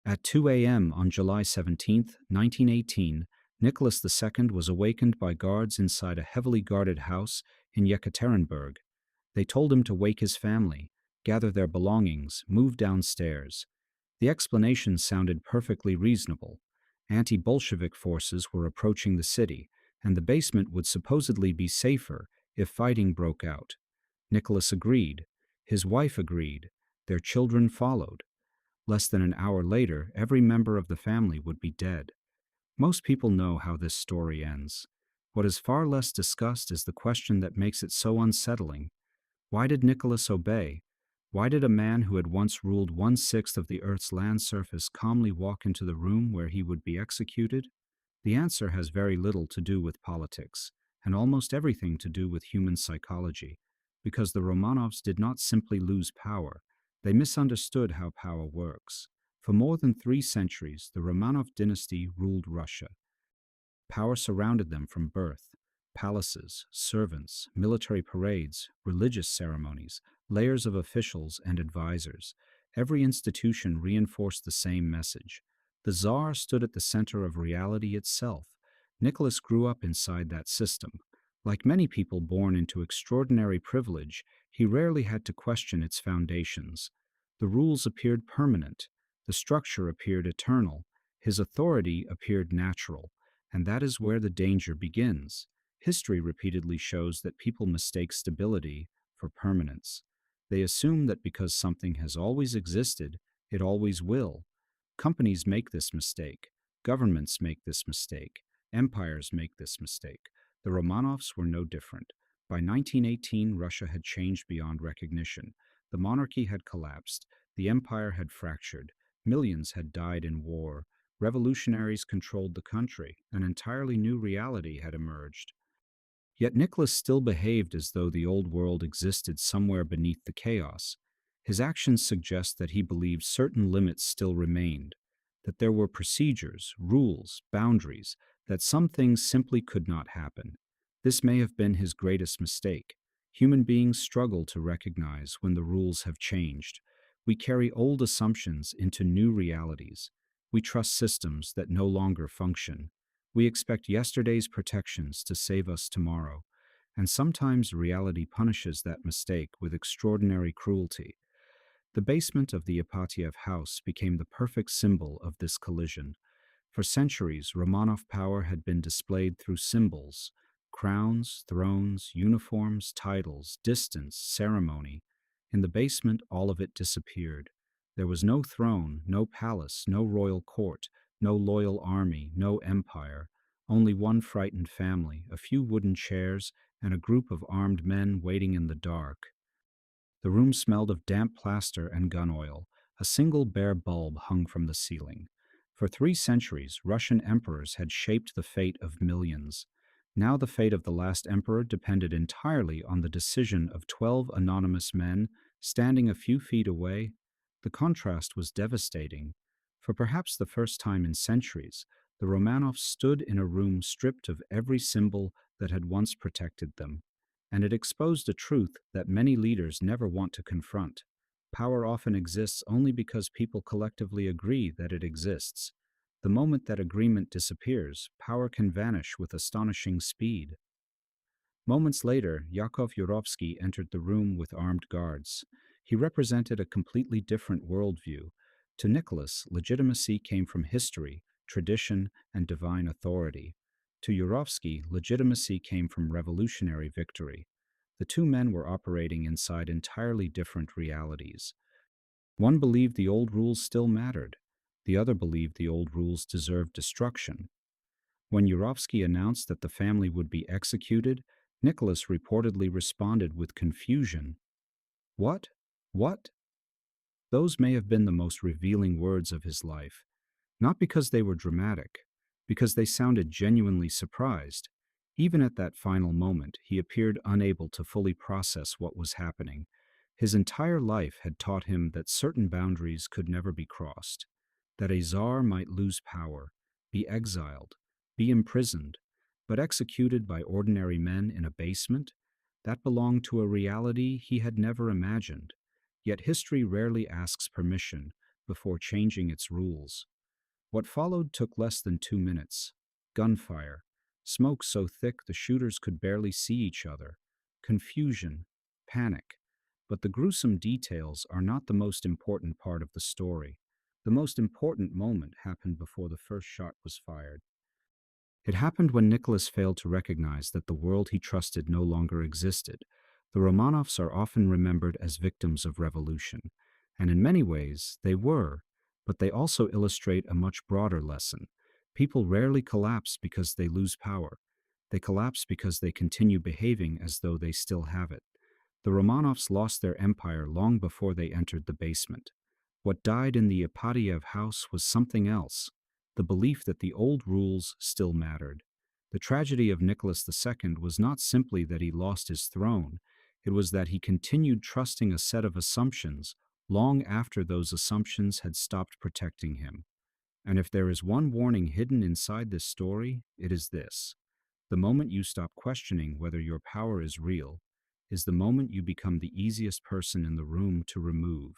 At 2 a.m. on July 17, 1918, Nicholas II was awakened by guards inside a heavily guarded house in Yekaterinburg. They told him to wake his family, gather their belongings, move downstairs. The explanation sounded perfectly reasonable. Anti-Bolshevik forces were approaching the city, and the basement would supposedly be safer if fighting broke out. Nicholas agreed. His wife agreed. Their children followed. Less than an hour later, every member of the family would be dead. Most people know how this story ends. What is far less discussed is the question that makes it so unsettling. Why did Nicholas obey? Why did a man who had once ruled 1/6 of the Earth's land surface calmly walk into the room where he would be executed? The answer has very little to do with politics, and almost everything to do with human psychology, because the Romanovs did not simply lose power, they misunderstood how power works. For more than 3 centuries, the Romanov dynasty ruled Russia. Power surrounded them from birth. Palaces, servants, military parades, religious ceremonies, layers of officials and advisors. Every institution reinforced the same message. The Tsar stood at the center of reality itself. Nicholas grew up inside that system. Like many people born into extraordinary privilege, he rarely had to question its foundations. The rules appeared permanent. The structure appeared eternal. His authority appeared natural. And that is where the danger begins. History repeatedly shows that people mistake stability for permanence. They assume that because something has always existed, it always will. Companies make this mistake. Governments make this mistake. Empires make this mistake. The Romanovs were no different. By 1918, Russia had changed beyond recognition. The monarchy had collapsed. The empire had fractured. Millions had died in war. Revolutionaries controlled the country. An entirely new reality had emerged. Yet Nicholas still behaved as though the old world existed somewhere beneath the chaos. His actions suggest that he believed certain limits still remained, that there were procedures, rules, boundaries, that some things simply could not happen. This may have been his greatest mistake. Human beings struggle to recognize when the rules have changed. We carry old assumptions into new realities. We trust systems that no longer function. We expect yesterday's protections to save us tomorrow. And sometimes reality punishes that mistake with extraordinary cruelty. The basement of the Ipatiev house became the perfect symbol of this collision. For centuries, Romanov power had been displayed through symbols: crowns, thrones, uniforms, titles, distance, ceremony. In the basement, all of it disappeared. There was no throne, no palace, no royal court, no loyal army, no empire. Only one frightened family, a few wooden chairs, and a group of armed men waiting in the dark. The room smelled of damp plaster and gun oil. A single bare bulb hung from the ceiling. For 3 centuries, Russian emperors had shaped the fate of millions. Now the fate of the last emperor depended entirely on the decision of 12 anonymous men standing a few feet away. The contrast was devastating. For perhaps the first time in centuries, the Romanovs stood in a room stripped of every symbol that had once protected them. And it exposed a truth that many leaders never want to confront. Power often exists only because people collectively agree that it exists. The moment that agreement disappears, power can vanish with astonishing speed. Moments later, Yakov Yurovsky entered the room with armed guards. He represented a completely different worldview. To Nicholas, legitimacy came from history, tradition, and divine authority. To Yurovsky, legitimacy came from revolutionary victory. The two men were operating inside entirely different realities. One believed the old rules still mattered. The other believed the old rules deserved destruction. When Yurovsky announced that the family would be executed, Nicholas reportedly responded with confusion. What? What? Those may have been the most revealing words of his life. Not because they were dramatic, because they sounded genuinely surprised. Even at that final moment, he appeared unable to fully process what was happening. His entire life had taught him that certain boundaries could never be crossed, that a czar might lose power, be exiled, be imprisoned, but executed by ordinary men in a basement, that belonged to a reality he had never imagined. Yet history rarely asks permission. before changing its rules. What followed took less than 2 minutes. Gunfire, smoke so thick the shooters could barely see each other, confusion, panic. But the gruesome details are not the most important part of the story. The most important moment happened before the first shot was fired. It happened when Nicholas failed to recognize that the world he trusted no longer existed. The Romanovs are often remembered as victims of revolution, and in many ways they were, but they also illustrate a much broader lesson. People rarely collapse because they lose power. They collapse because they continue behaving as though they still have it. The Romanovs lost their empire long before they entered the basement. What died in the Ipadiev house was something else, the belief that the old rules still mattered. The tragedy of Nicholas II was not simply that he lost his throne, it was that he continued trusting a set of assumptions long after those assumptions had stopped protecting him. And if there is one warning hidden inside this story, it is this. The moment you stop questioning whether your power is real, is the moment you become the easiest person in the room to remove.